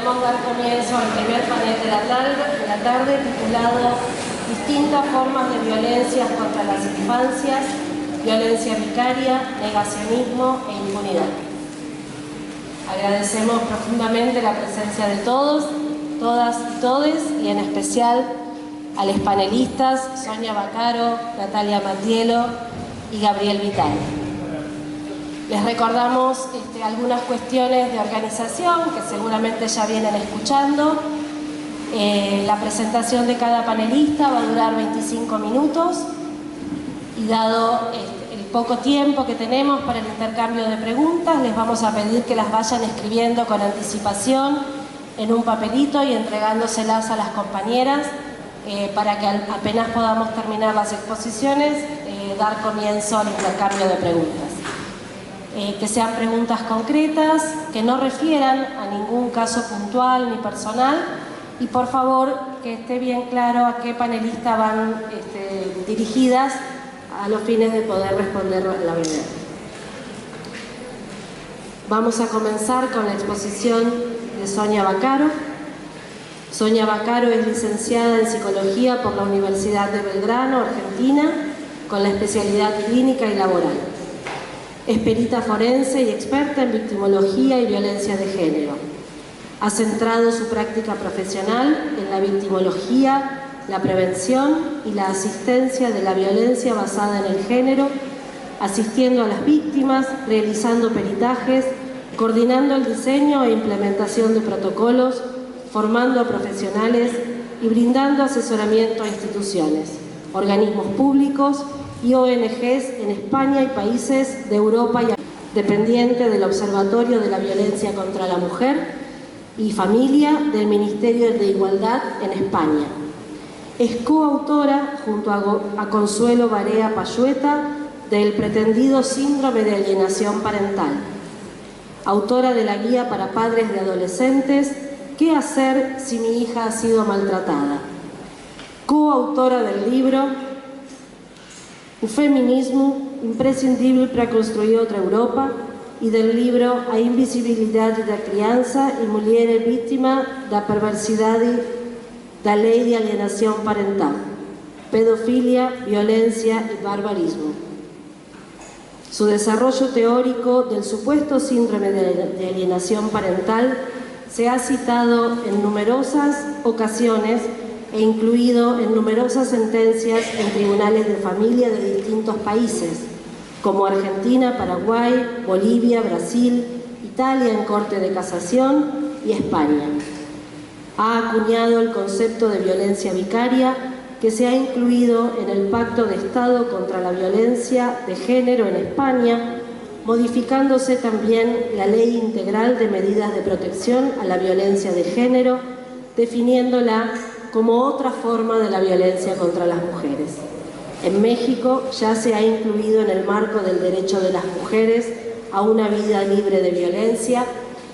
queremos dar comienzo al primer panel de la tarde titulado Distintas formas de violencias contra las infancias, violencia vicaria, negacionismo e impunidad. Agradecemos profundamente la presencia de todos, todas y todes, y en especial a los panelistas Sonia Vaccaro, Natalia Mattiello y Gabriel Vital. Les recordamos algunas cuestiones de organización que seguramente ya vienen escuchando. La presentación de cada panelista va a durar 25 minutos y dado el poco tiempo que tenemos para el intercambio de preguntas, les vamos a pedir que las vayan escribiendo con anticipación en un papelito y entregándoselas a las compañeras para que apenas podamos terminar las exposiciones, dar comienzo al intercambio de preguntas. Que sean preguntas concretas, que no refieran a ningún caso puntual ni personal, y por favor que esté bien claro a qué panelista van dirigidas a los fines de poder responder la brevedad. Vamos a comenzar con la exposición de Sonia Vaccaro. Sonia Vaccaro es licenciada en Psicología por la Universidad de Belgrano, Argentina, con la especialidad clínica y laboral. Es perita forense y experta en victimología y violencia de género. Ha centrado su práctica profesional en la victimología, la prevención y la asistencia de la violencia basada en el género, asistiendo a las víctimas, realizando peritajes, coordinando el diseño e implementación de protocolos, formando a profesionales y brindando asesoramiento a instituciones, organismos públicos y ONGs en España y países de Europa, dependiente del Observatorio de la Violencia contra la Mujer y Familia del Ministerio de Igualdad en España. Es coautora, junto a Consuelo Barea Payueta, del pretendido síndrome de alienación parental. Autora de la guía para padres de adolescentes, ¿Qué hacer si mi hija ha sido maltratada? Coautora del libro Un feminismo imprescindible para construir otra Europa y del libro A invisibilidade da criança e mulheres víctimas da perversidade da lei de alienación parental, pedofilia, violencia y barbarismo. Su desarrollo teórico del supuesto síndrome de alienación parental se ha citado en numerosas ocasiones e incluido en numerosas sentencias en tribunales de familia de distintos países, como Argentina, Paraguay, Bolivia, Brasil, Italia en Corte de Casación y España. Ha acuñado el concepto de violencia vicaria, que se ha incluido en el Pacto de Estado contra la Violencia de Género en España, modificándose también la Ley Integral de Medidas de Protección a la Violencia de Género, definiéndola como otra forma de la violencia contra las mujeres. En México ya se ha incluido en el marco del derecho de las mujeres a una vida libre de violencia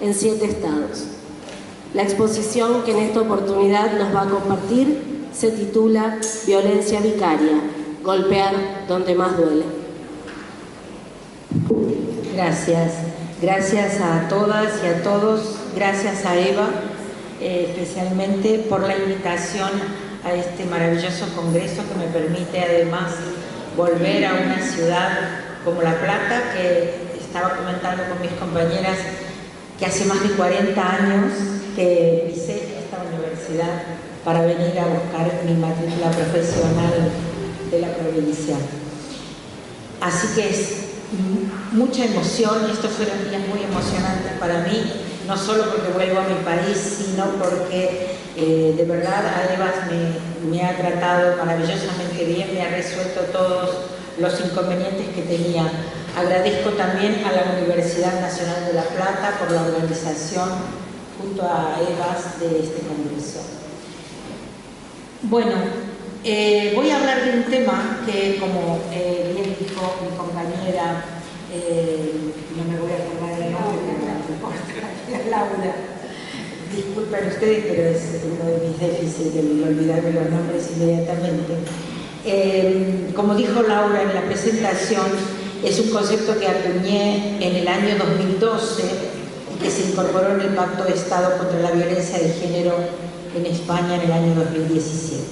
en 7 estados. La exposición que en esta oportunidad nos va a compartir se titula Violencia vicaria, golpear donde más duele. Gracias. Gracias a todas y a todos. Gracias a Eva, especialmente por la invitación a este maravilloso congreso que me permite además volver a una ciudad como La Plata, que estaba comentando con mis compañeras que hace más de 40 años que pisé esta universidad para venir a buscar mi matrícula profesional de la provincia. Así que es mucha emoción, y estos fueron días muy emocionantes para mí, no solo porque vuelvo a mi país, sino porque de verdad a Eva me ha tratado maravillosamente bien, me ha resuelto todos los inconvenientes que tenía. Agradezco también a la Universidad Nacional de La Plata por la organización junto a Eva de este congreso. Bueno, voy a hablar de un tema que, como bien dijo mi compañera, no me voy a acordar el nombre, Laura, disculpen ustedes, pero es uno de mis déficits, el olvidarme los nombres inmediatamente. Como dijo Laura en la presentación, es un concepto que acuñé en el año 2012 y que se incorporó en el Pacto de Estado contra la Violencia de Género en España en el año 2017.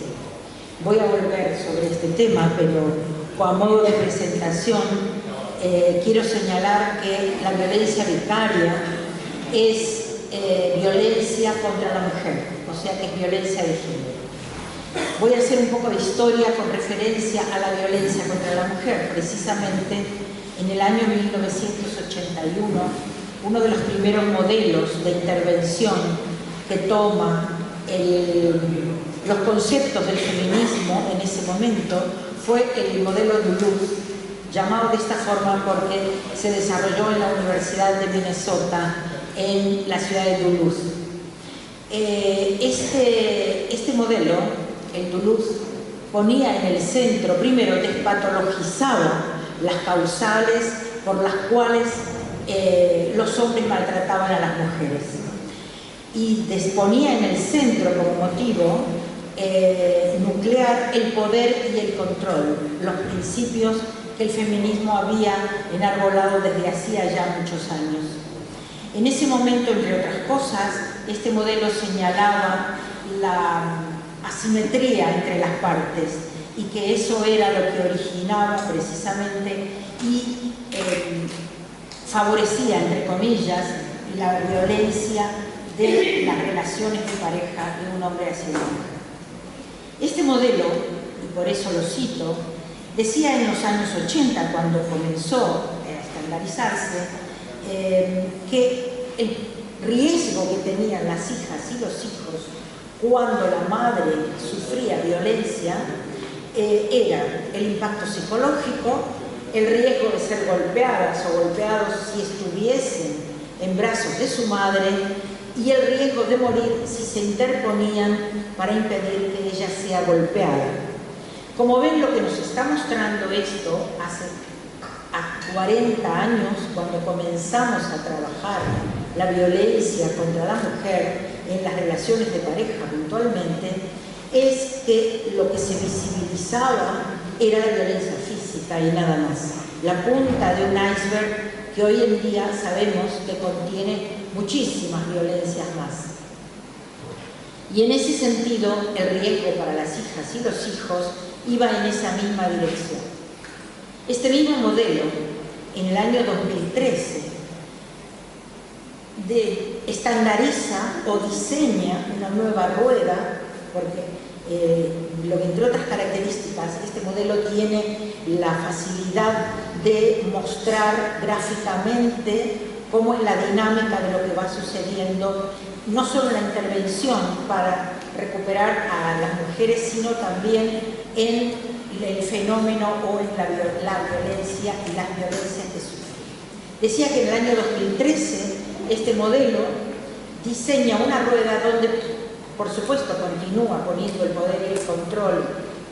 Voy a volver sobre este tema, pero a modo de presentación quiero señalar que la violencia vicaria es violencia contra la mujer, o sea que es violencia de género. Voy a hacer un poco de historia con referencia a la violencia contra la mujer. Precisamente en el año 1981, uno de los primeros modelos de intervención que toma los conceptos del feminismo en ese momento fue el modelo Duluth, llamado de esta forma porque se desarrolló en la Universidad de Minnesota, en la ciudad de Duluth. Este modelo, el Duluth, ponía en el centro, primero despatologizaba las causales por las cuales los hombres maltrataban a las mujeres y ponía en el centro como motivo nuclear el poder y el control, los principios que el feminismo había enarbolado desde hacía ya muchos años. En ese momento, entre otras cosas, este modelo señalaba la asimetría entre las partes y que eso era lo que originaba precisamente y favorecía, entre comillas, la violencia de las relaciones de pareja de un hombre hacia una mujer. Este modelo, y por eso lo cito, decía en los años 80, cuando comenzó a estandarizarse, que el riesgo que tenían las hijas y los hijos cuando la madre sufría violencia era el impacto psicológico, el riesgo de ser golpeadas o golpeados si estuviesen en brazos de su madre y el riesgo de morir si se interponían para impedir que ella sea golpeada. Como ven, lo que nos está mostrando esto hace 40 años, cuando comenzamos a trabajar la violencia contra la mujer en las relaciones de pareja puntualmente, es que lo que se visibilizaba era la violencia física y nada más. La punta de un iceberg que hoy en día sabemos que contiene muchísimas violencias más. Y en ese sentido, el riesgo para las hijas y los hijos iba en esa misma dirección. Este mismo modelo, en el año 2013, estandariza o diseña una nueva rueda, porque lo que, entre otras características, este modelo tiene la facilidad de mostrar gráficamente cómo es la dinámica de lo que va sucediendo, no solo en la intervención para recuperar a las mujeres, sino también en el fenómeno o en la violencia y las violencias que sufren. Decía que en el año 2013 este modelo diseña una rueda donde, por supuesto, continúa poniendo el poder y el control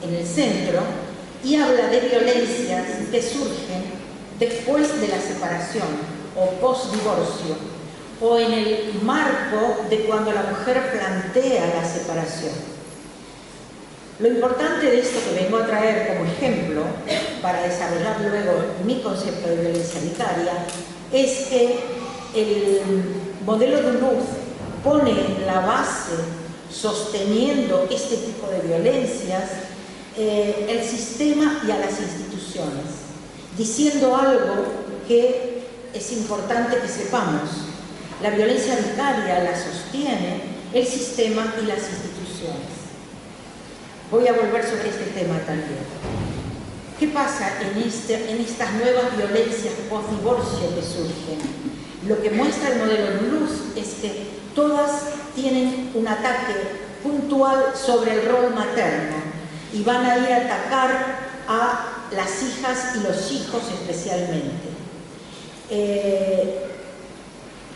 en el centro y habla de violencias que surgen después de la separación o post-divorcio o en el marco de cuando la mujer plantea la separación. Lo importante de esto que vengo a traer como ejemplo para desarrollar luego mi concepto de violencia vicaria es que el modelo Duluth pone la base, sosteniendo este tipo de violencias, el sistema y a las instituciones, diciendo algo que es importante que sepamos. La violencia vicaria la sostiene el sistema y las instituciones. Voy a volver sobre este tema también. ¿Qué pasa en estas nuevas violencias post-divorcio que surgen? Lo que muestra el modelo Duluth es que todas tienen un ataque puntual sobre el rol materno y van a ir a atacar a las hijas y los hijos especialmente.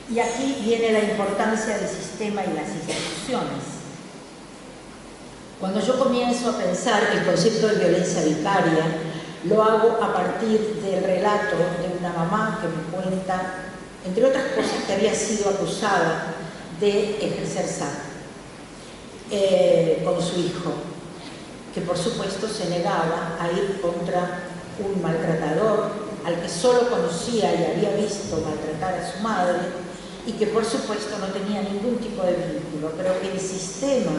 Y aquí viene la importancia del sistema y las instituciones. Cuando yo comienzo a pensar el concepto de violencia vicaria, lo hago a partir del relato de una mamá que me cuenta, entre otras cosas, que había sido acusada de ejercer SAD con su hijo, que por supuesto se negaba a ir contra un maltratador al que solo conocía y había visto maltratar a su madre, y que por supuesto no tenía ningún tipo de vínculo, pero que el sistema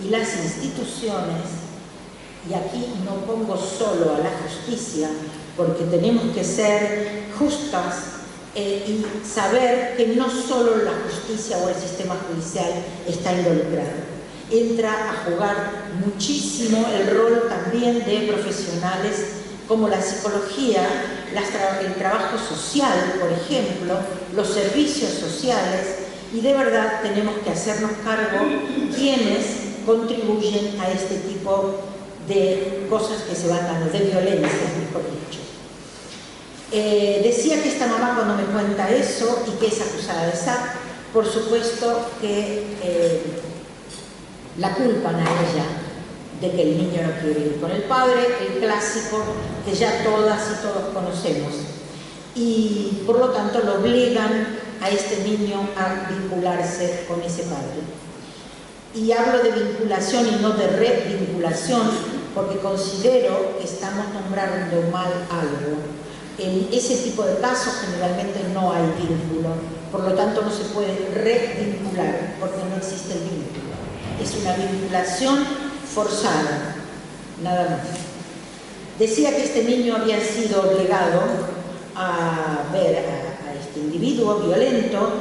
y las instituciones, y aquí no pongo solo a la justicia, porque tenemos que ser justas y saber que no solo la justicia o el sistema judicial está involucrado. Entra a jugar muchísimo el rol también de profesionales como la psicología, el trabajo social, por ejemplo, los servicios sociales, y de verdad tenemos que hacernos cargo quienes contribuyen a este tipo de cosas que se van dando, de violencia, mejor dicho. Decía que esta mamá, cuando me cuenta eso y que es acusada de SAP, por supuesto que la culpan a ella de que el niño no quiere ir con el padre, el clásico que ya todas y todos conocemos, y por lo tanto lo obligan a este niño a vincularse con ese padre. Y hablo de vinculación y no de revinculación, porque considero que estamos nombrando mal algo. En ese tipo de casos generalmente no hay vínculo, por lo tanto no se puede revincular, porque no existe el vínculo. Es una vinculación forzada, nada más. Decía que este niño había sido obligado a ver a este individuo violento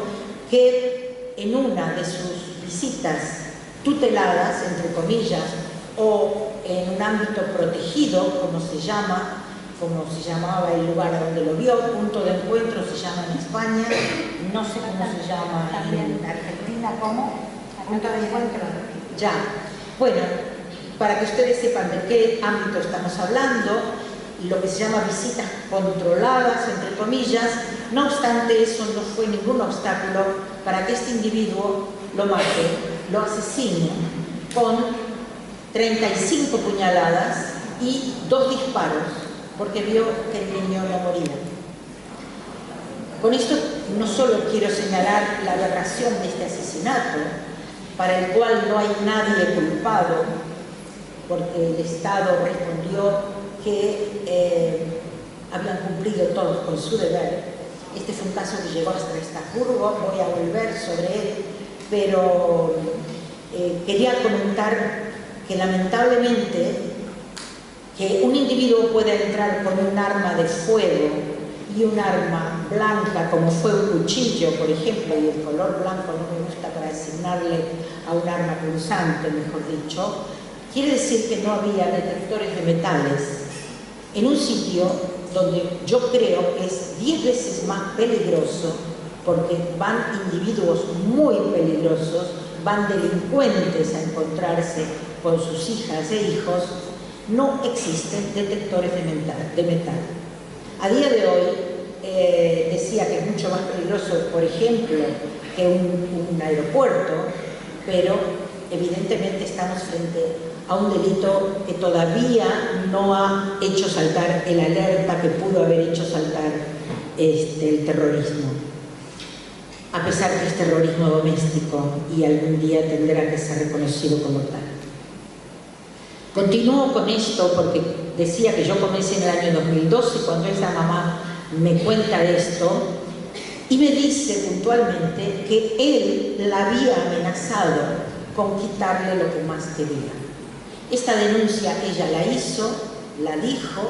que en una de sus visitas tuteladas, entre comillas, o en un ámbito protegido, como se llamaba el lugar donde lo vio, punto de encuentro se llama en España, no sé cómo se llama en Argentina, ¿cómo? Punto de encuentro. Ya. Bueno, para que ustedes sepan de qué ámbito estamos hablando, lo que se llama visitas controladas, entre comillas, no obstante eso no fue ningún obstáculo para que este individuo lo mate, lo asesine con 35 puñaladas y 2 disparos, porque vio que el niño no moría. Con esto no solo quiero señalar la aberración de este asesinato, para el cual no hay nadie culpado, porque el Estado respondió que habían cumplido todos con su deber. Este fue un caso que llegó hasta Estrasburgo, voy a volver sobre él, pero quería comentar que lamentablemente que un individuo pueda entrar con un arma de fuego y un arma blanca, como fue un cuchillo, por ejemplo, y el color blanco no me gusta para asignarle a un arma punzante, mejor dicho, quiere decir que no había detectores de metales en un sitio donde yo creo que es 10 veces más peligroso, porque van individuos muy peligrosos, van delincuentes a encontrarse con sus hijas e hijos. No existen detectores de metal. A día de hoy, decía que es mucho más peligroso, por ejemplo, que un aeropuerto, pero evidentemente estamos frente a un delito que todavía no ha hecho saltar el alerta que pudo haber hecho saltar el terrorismo, a pesar que es terrorismo doméstico y algún día tendrá que ser reconocido como tal. Continúo con esto porque decía que yo comencé en el año 2012, cuando esa mamá me cuenta esto, y me dice puntualmente que él la había amenazado con quitarle lo que más quería. Esta denuncia ella la hizo, la dijo,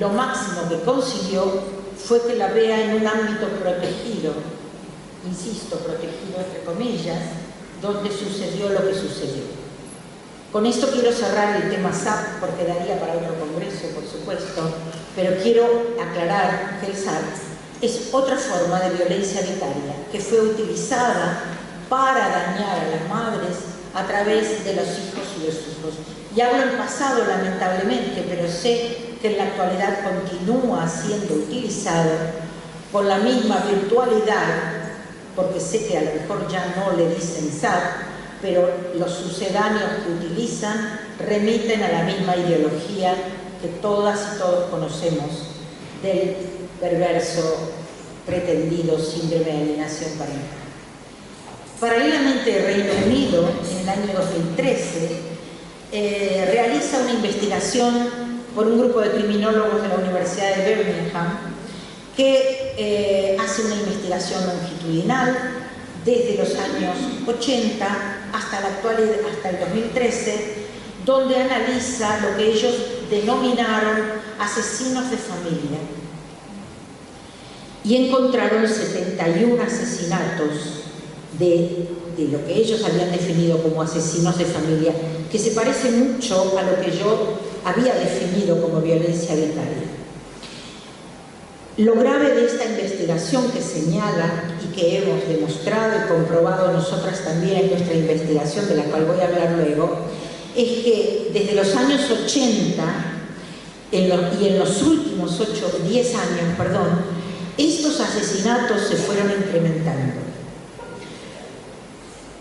lo máximo que consiguió fue que la vea en un ámbito protegido, insisto, protegido entre comillas, donde sucedió lo que sucedió. Con esto quiero cerrar el tema SAP, porque daría para otro congreso, por supuesto, pero quiero aclarar que el SAP es otra forma de violencia vicaria que fue utilizada para dañar a las madres a través de los hijos y de sus hijos. Y hablo en pasado, lamentablemente, pero sé que en la actualidad continúa siendo utilizado con la misma virtualidad, porque sé que a lo mejor ya no le dicen SAP, pero los sucedáneos que utilizan remiten a la misma ideología que todas y todos conocemos del perverso, pretendido síndrome de alienación parental. Paralelamente, el Reino Unido, en el año 2013, realiza una investigación por un grupo de criminólogos de la Universidad de Birmingham que hace una investigación longitudinal desde los años 80 hasta la actualidad, hasta el 2013, donde analiza lo que ellos denominaron asesinos de familia. Y encontraron 71 asesinatos de lo que ellos habían definido como asesinos de familia, que se parece mucho a lo que yo había definido como violencia vicaria. Lo grave de esta investigación que señala y que hemos demostrado y comprobado nosotras también en nuestra investigación, de la cual voy a hablar luego, es que desde los años 80 y en los últimos 10 años, estos asesinatos se fueron incrementando.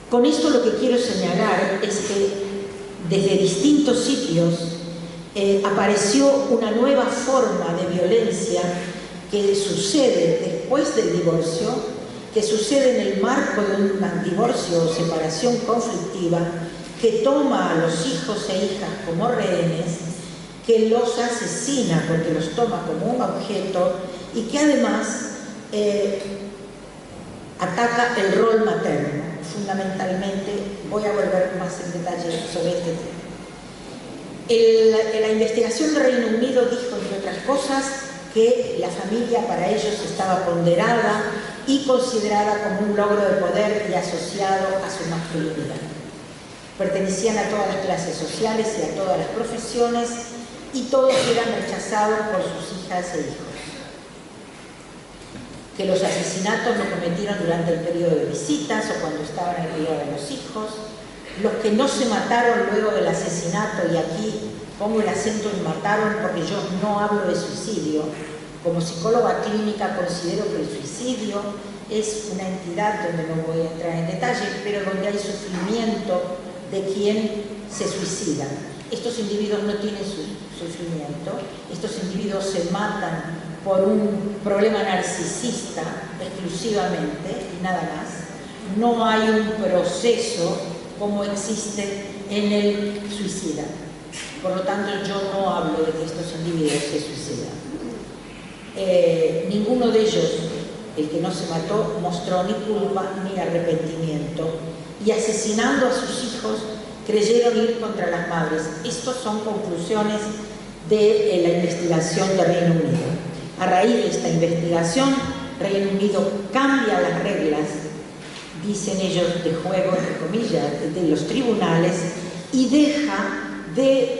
Con esto lo que quiero señalar es que desde distintos sitios apareció una nueva forma de violencia que sucede después del divorcio, que sucede en el marco de un divorcio o separación conflictiva, que toma a los hijos e hijas como rehenes, que los asesina porque los toma como un objeto y que además ataca el rol materno. Fundamentalmente, voy a volver más en detalle sobre este tema. La investigación del Reino Unido dijo, entre otras cosas, que la familia para ellos estaba ponderada y considerada como un logro de poder y asociado a su masculinidad. Pertenecían a todas las clases sociales y a todas las profesiones, y todos eran rechazados por sus hijas e hijos. Que los asesinatos lo cometieron durante el periodo de visitas o cuando estaban en el periodo de los hijos. Los que no se mataron luego del asesinato, y aquí pongo el acento en mataron porque yo no hablo de suicidio. Como psicóloga clínica considero que el suicidio es una entidad donde no voy a entrar en detalle, pero donde hay sufrimiento de quien se suicida. Estos individuos no tienen sufrimiento, estos individuos se matan por un problema narcisista exclusivamente y nada más. No hay un proceso como existe en el suicida. Por lo tanto, yo no hablo de que estos individuos se suicidan. Ninguno de ellos, el que no se mató, mostró ni culpa ni arrepentimiento, y asesinando a sus hijos creyeron ir contra las madres. Estas son conclusiones de la investigación de Reino Unido. A raíz de esta investigación, Reino Unido cambia las reglas, dicen ellos, de juego, entre comillas, de los tribunales, y deja de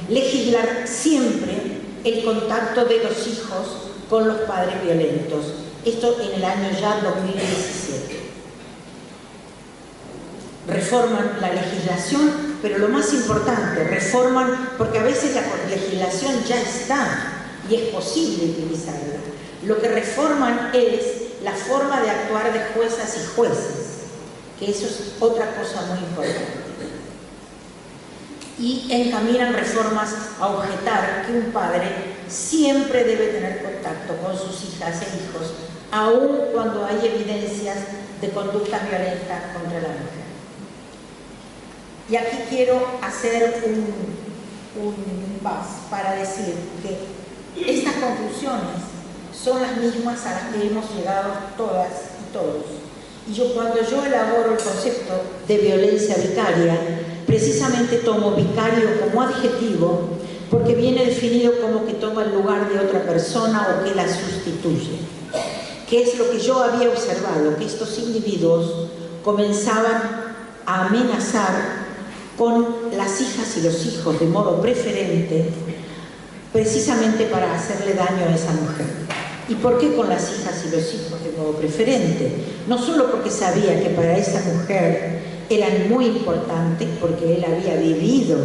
legislar siempre el contacto de los hijos con los padres violentos. Esto en el año ya 2017. Reforman la legislación, pero lo más importante, reforman, porque a veces la legislación ya está y es posible utilizarla. Lo que reforman es la forma de actuar de juezas y jueces, que eso es otra cosa muy importante. Y encaminan reformas a objetar que un padre siempre debe tener contacto con sus hijas e hijos, aun cuando hay evidencias de conductas violentas contra la mujer. Y aquí quiero hacer un impasse para decir que estas conclusiones son las mismas a las que hemos llegado todas y todos. Y cuando yo elaboro el concepto de violencia vicaria, precisamente tomo vicario como adjetivo porque viene definido como que toma el lugar de otra persona o que la sustituye. Que es lo que yo había observado, que estos individuos comenzaban a amenazar con las hijas y los hijos de modo preferente, precisamente para hacerle daño a esa mujer. ¿Y por qué con las hijas y los hijos de modo preferente? No solo porque sabía que para esa mujer eran muy importantes, porque él había vivido,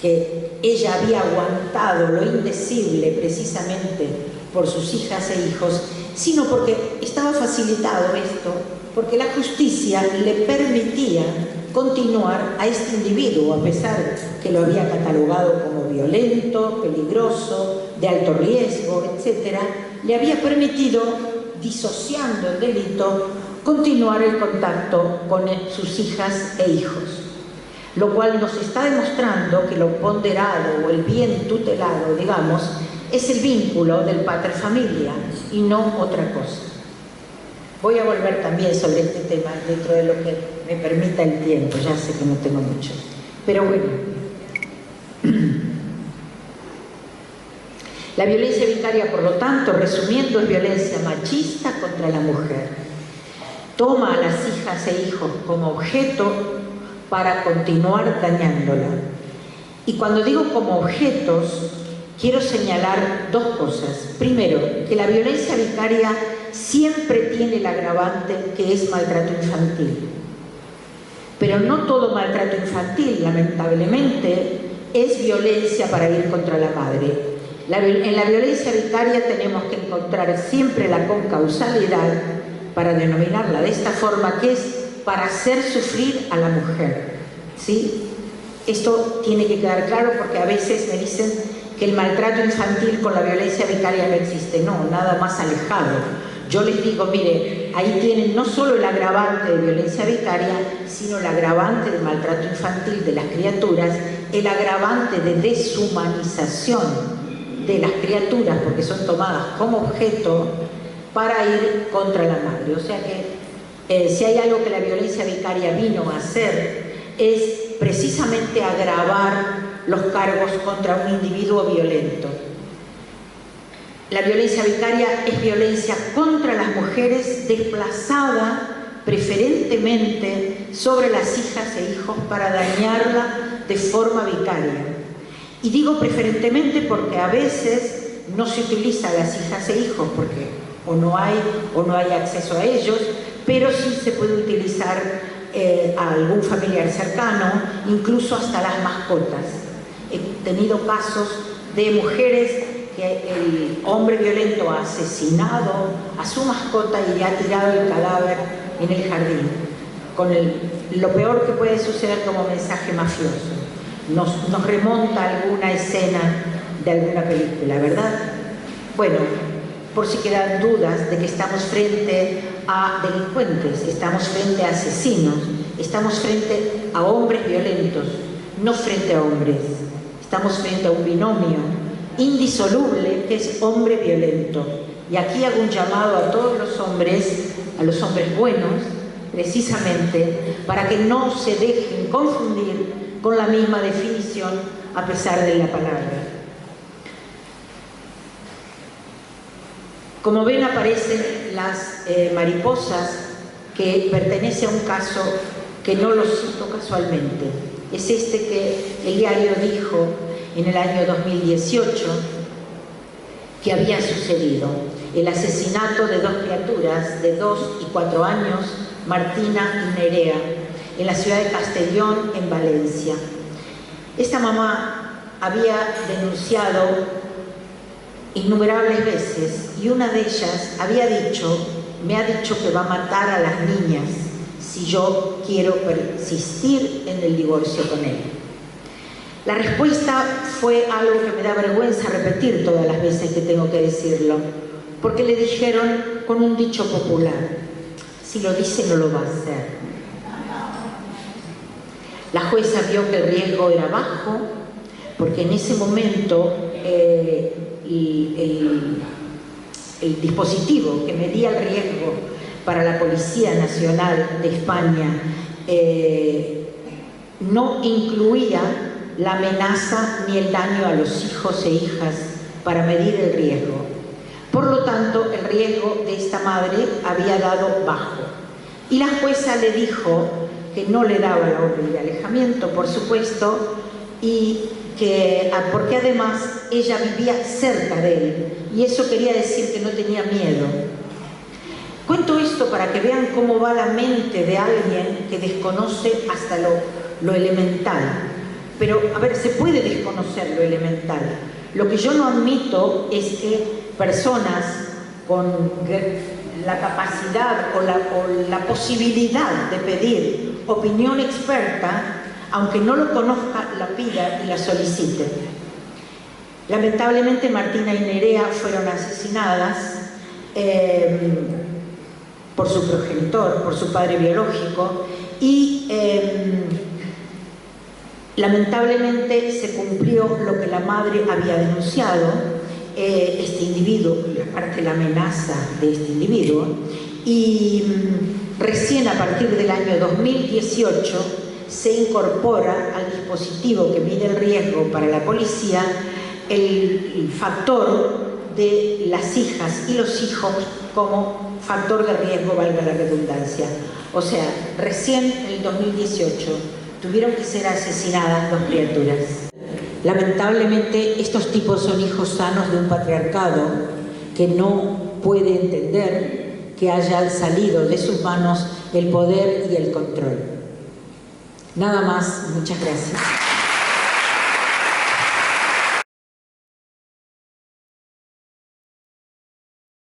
que ella había aguantado lo indecible precisamente por sus hijas e hijos, sino porque estaba facilitado esto, porque la justicia le permitía continuar a este individuo, a pesar que lo había catalogado como violento, peligroso, de alto riesgo, etc., le había permitido, disociando el delito, continuar el contacto con sus hijas e hijos. Lo cual nos está demostrando que lo ponderado o el bien tutelado, digamos, es el vínculo del pater familia y no otra cosa. Voy a volver también sobre este tema dentro de lo que me permita el tiempo, ya sé que no tengo mucho. Pero bueno, la violencia vicaria, por lo tanto, resumiendo, es violencia machista contra la mujer. Toma a las hijas e hijos como objeto para continuar dañándola. Y cuando digo como objetos, quiero señalar dos cosas. Primero, que la violencia vicaria siempre tiene el agravante que es maltrato infantil. Pero no todo maltrato infantil, lamentablemente, es violencia para ir contra la madre. En la violencia vicaria tenemos que encontrar siempre la concausalidad, para denominarla de esta forma, que es para hacer sufrir a la mujer, ¿sí? Esto tiene que quedar claro, porque a veces me dicen que el maltrato infantil con la violencia vicaria no existe. No, nada más alejado. Yo les digo, mire, ahí tienen no solo el agravante de violencia vicaria, sino el agravante de maltrato infantil de las criaturas, el agravante de deshumanización de las criaturas, porque son tomadas como objeto para ir contra la madre. O sea que si hay algo que la violencia vicaria vino a hacer, es precisamente agravar los cargos contra un individuo violento. La violencia vicaria es violencia contra las mujeres, desplazada preferentemente sobre las hijas e hijos para dañarla de forma vicaria. Y digo preferentemente porque a veces no se utiliza a las hijas e hijos porque o no hay acceso a ellos, pero sí se puede utilizar a algún familiar cercano, incluso hasta las mascotas. He tenido casos de mujeres que el hombre violento ha asesinado a su mascota y le ha tirado el cadáver en el jardín, con lo peor que puede suceder como mensaje mafioso. Nos remonta a alguna escena de alguna película, ¿verdad? Bueno, por si quedan dudas de que estamos frente a delincuentes, estamos frente a asesinos, estamos frente a hombres violentos, no frente a hombres. Estamos frente a un binomio indisoluble que es hombre violento. Y aquí hago un llamado a todos los hombres, a los hombres buenos, precisamente para que no se dejen confundir con la misma definición a pesar de la palabra. Como ven, aparecen las mariposas, que pertenece a un caso que no lo cito casualmente. Es este que el diario dijo en el año 2018 que había sucedido: el asesinato de dos criaturas de 2 y 4 años, Martina y Nerea, en la ciudad de Castellón, en Valencia. Esta mamá había denunciado innumerables veces, y una de ellas me ha dicho que va a matar a las niñas si yo quiero persistir en el divorcio con él. La respuesta fue algo que me da vergüenza repetir todas las veces que tengo que decirlo, porque le dijeron con un dicho popular: si lo dice no lo va a hacer. La jueza vio que el riesgo era bajo, porque en ese momento el dispositivo que medía el riesgo para la Policía Nacional de España no incluía la amenaza ni el daño a los hijos e hijas para medir el riesgo. Por lo tanto, el riesgo de esta madre había dado bajo. Y la jueza le dijo que no le daba la orden de alejamiento, por supuesto, porque además ella vivía cerca de él, y eso quería decir que no tenía miedo. Cuento esto para que vean cómo va la mente de alguien que desconoce hasta lo elemental. Pero, a ver, se puede desconocer lo elemental. Lo que yo no admito es que personas con la capacidad o la posibilidad de pedir opinión experta, aunque no lo conozca, la pida y la solicite. Lamentablemente, Martina y Nerea fueron asesinadas por su progenitor, por su padre biológico, y lamentablemente se cumplió lo que la madre había denunciado, este individuo, aparte la amenaza de este individuo, Y recién a partir del año 2018 se incorpora al dispositivo que mide el riesgo para la policía el factor de las hijas y los hijos como factor de riesgo, valga la redundancia. O sea, recién en el 2018 tuvieron que ser asesinadas 2 criaturas. Lamentablemente, estos tipos son hijos sanos de un patriarcado que no puede entender que haya salido de sus manos el poder y el control. Nada más, muchas gracias.